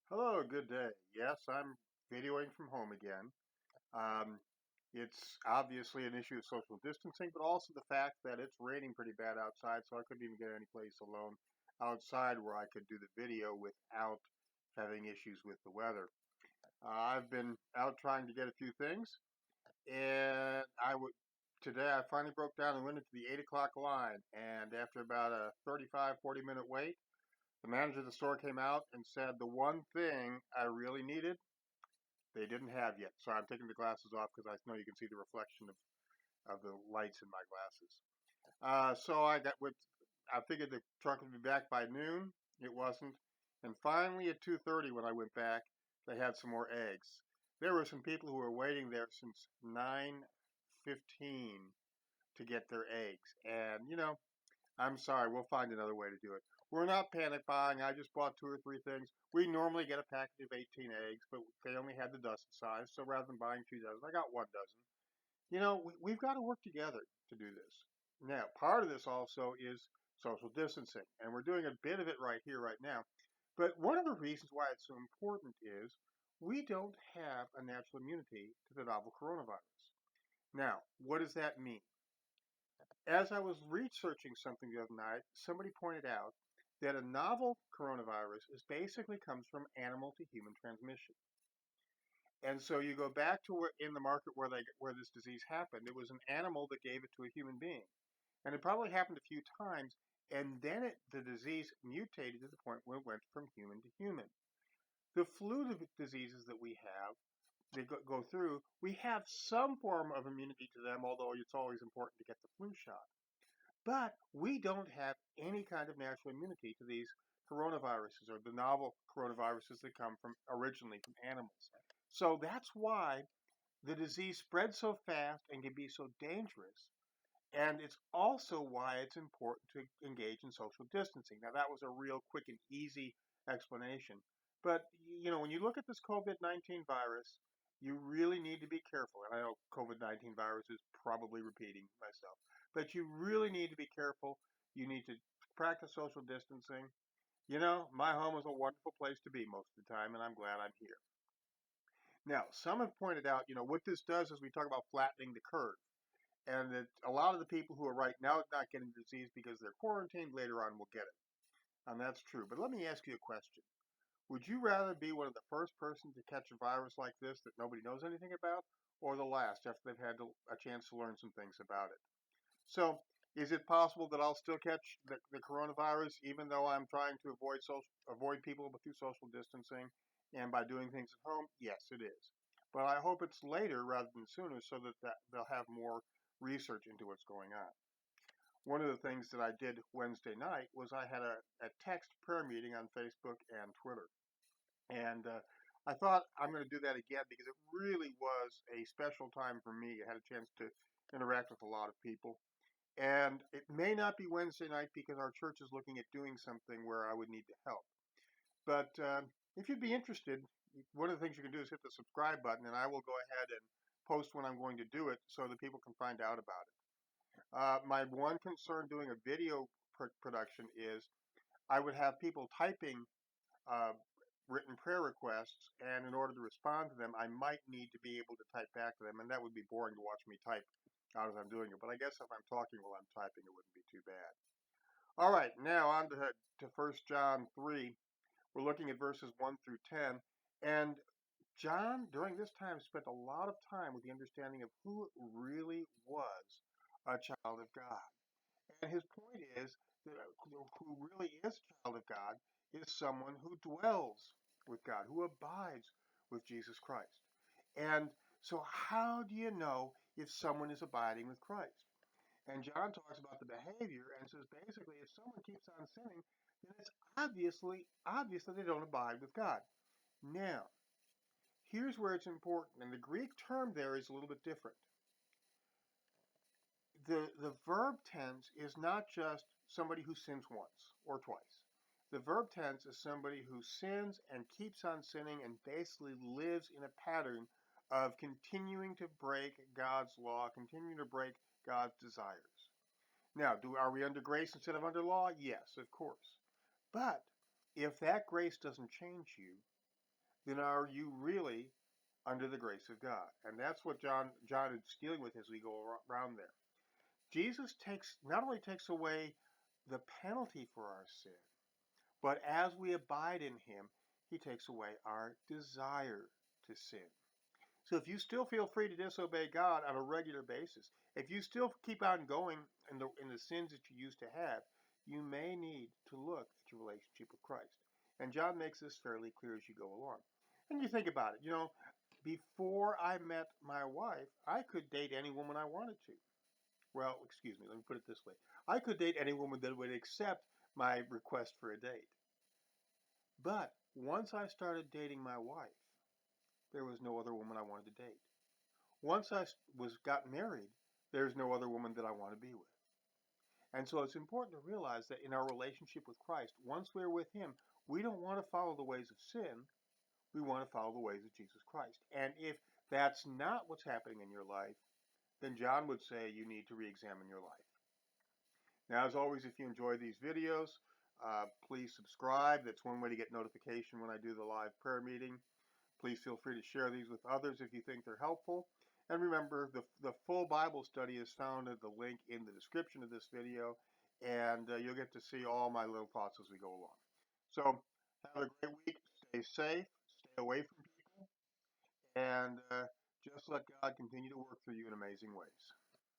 Hello, good day. Yes, I'm videoing from home again. Um, it's obviously an issue of social distancing, but also the fact that it's raining pretty bad outside, so I couldn't even get any place alone outside where I could do the video without having issues with the weather. I've been out trying to get a few things, and today I finally broke down and went into the 8 o'clock line, and after about a 35-40 minute wait, the manager of the store came out and said the one thing I really needed they didn't have yet. So I'm taking the glasses off because I know you can see the reflection of the lights in my glasses. So I figured the truck would be back by noon. It wasn't. And finally at 2:30 when I went back, they had some more eggs. There were some people who were waiting there since 9:15 to get their eggs. And, I'm sorry, we'll find another way to do it. We're not panic buying. I just bought two or three things. We normally get a package of 18 eggs, but they only had the dozen size. So rather than buying 2 dozen, I got 1 dozen. We've got to work together to do this. Now, part of this also is social distancing, and we're doing a bit of it right here, right now. But one of the reasons why it's so important is we don't have a natural immunity to the novel coronavirus. Now, what does that mean? As I was researching something the other night, somebody pointed out that a novel coronavirus is basically comes from animal to human transmission. And so you go back to where in the market where this disease happened, it was an animal that gave it to a human being. And it probably happened a few times, and then the disease mutated to the point where it went from human to human. The flu diseases that we have, they go through, we have some form of immunity to them, although it's always important to get the flu shot. But we don't have any kind of natural immunity to these coronaviruses or the novel coronaviruses that come from originally from animals. So that's why the disease spreads so fast and can be so dangerous. And it's also why it's important to engage in social distancing. Now, that was a real quick and easy explanation. But, when you look at this COVID 19 virus, you really need to be careful. And I know COVID 19 virus is probably repeating myself, but you really need to be careful. You need to practice social distancing. My home is a wonderful place to be most of the time, and I'm glad I'm here. Now, some have pointed out, what this does is we talk about flattening the curve and that a lot of the people who are right now not getting the disease because they're quarantined later on will get it. And that's true. But let me ask you a question. Would you rather be one of the first persons to catch a virus like this that nobody knows anything about, or the last after they've had a chance to learn some things about it? So, is it possible that I'll still catch the coronavirus even though I'm trying to avoid people through social distancing and by doing things at home? Yes, it is. But I hope it's later rather than sooner so that they'll have more research into what's going on. One of the things that I did Wednesday night was I had a text prayer meeting on Facebook and Twitter. And I thought I'm going to do that again because it really was a special time for me. I had a chance to interact with a lot of people. And it may not be Wednesday night because our church is looking at doing something where I would need to help. But if you'd be interested, one of the things you can do is hit the subscribe button, and I will go ahead and post when I'm going to do it so that people can find out about it. My one concern doing a video production is I would have people typing uh, written prayer requests, and in order to respond to them, I might need to be able to type back to them, and that would be boring to watch me type out as I'm doing it. But I guess if I'm talking while I'm typing, it wouldn't be too bad. All right, now on to 1 John 3. We're looking at verses 1 through 10. And John, during this time, spent a lot of time with the understanding of who really was a child of God. And his point is that who really is a child of God is someone who dwells with God, who abides with Jesus Christ. And so, how do you know if someone is abiding with Christ? And John talks about the behavior and says basically, if someone keeps on sinning, then it's obviously they don't abide with God. Now, here's where it's important, and the Greek term there is a little bit different. The verb tense is not just somebody who sins once or twice. The verb tense is somebody who sins and keeps on sinning and basically lives in a pattern of continuing to break God's law, continuing to break God's desires. Now, are we under grace instead of under law? Yes, of course. But if that grace doesn't change you, then are you really under the grace of God? And that's what John is dealing with as we go around there. Jesus not only takes away the penalty for our sin, but as we abide in him, he takes away our desire to sin. So if you still feel free to disobey God on a regular basis, if you still keep on going in the sins that you used to have, you may need to look at your relationship with Christ. And John makes this fairly clear as you go along. And you think about it, before I met my wife, I could date any woman I wanted to. Well, excuse me, let me put it this way. I could date any woman that would accept my request for a date. But once I started dating my wife, there was no other woman I wanted to date. Once I got married, there's no other woman that I want to be with. And so it's important to realize that in our relationship with Christ, once we're with him, we don't want to follow the ways of sin. We want to follow the ways of Jesus Christ. And if that's not what's happening in your life, then John would say you need to re-examine your life. Now, as always, if you enjoy these videos, please subscribe. That's one way to get notification when I do the live prayer meeting. Please feel free to share these with others if you think they're helpful. And remember, the full Bible study is found at the link in the description of this video, and you'll get to see all my little thoughts as we go along. So have a great week. Stay safe. Stay away from people. And just let God continue to work through you in amazing ways.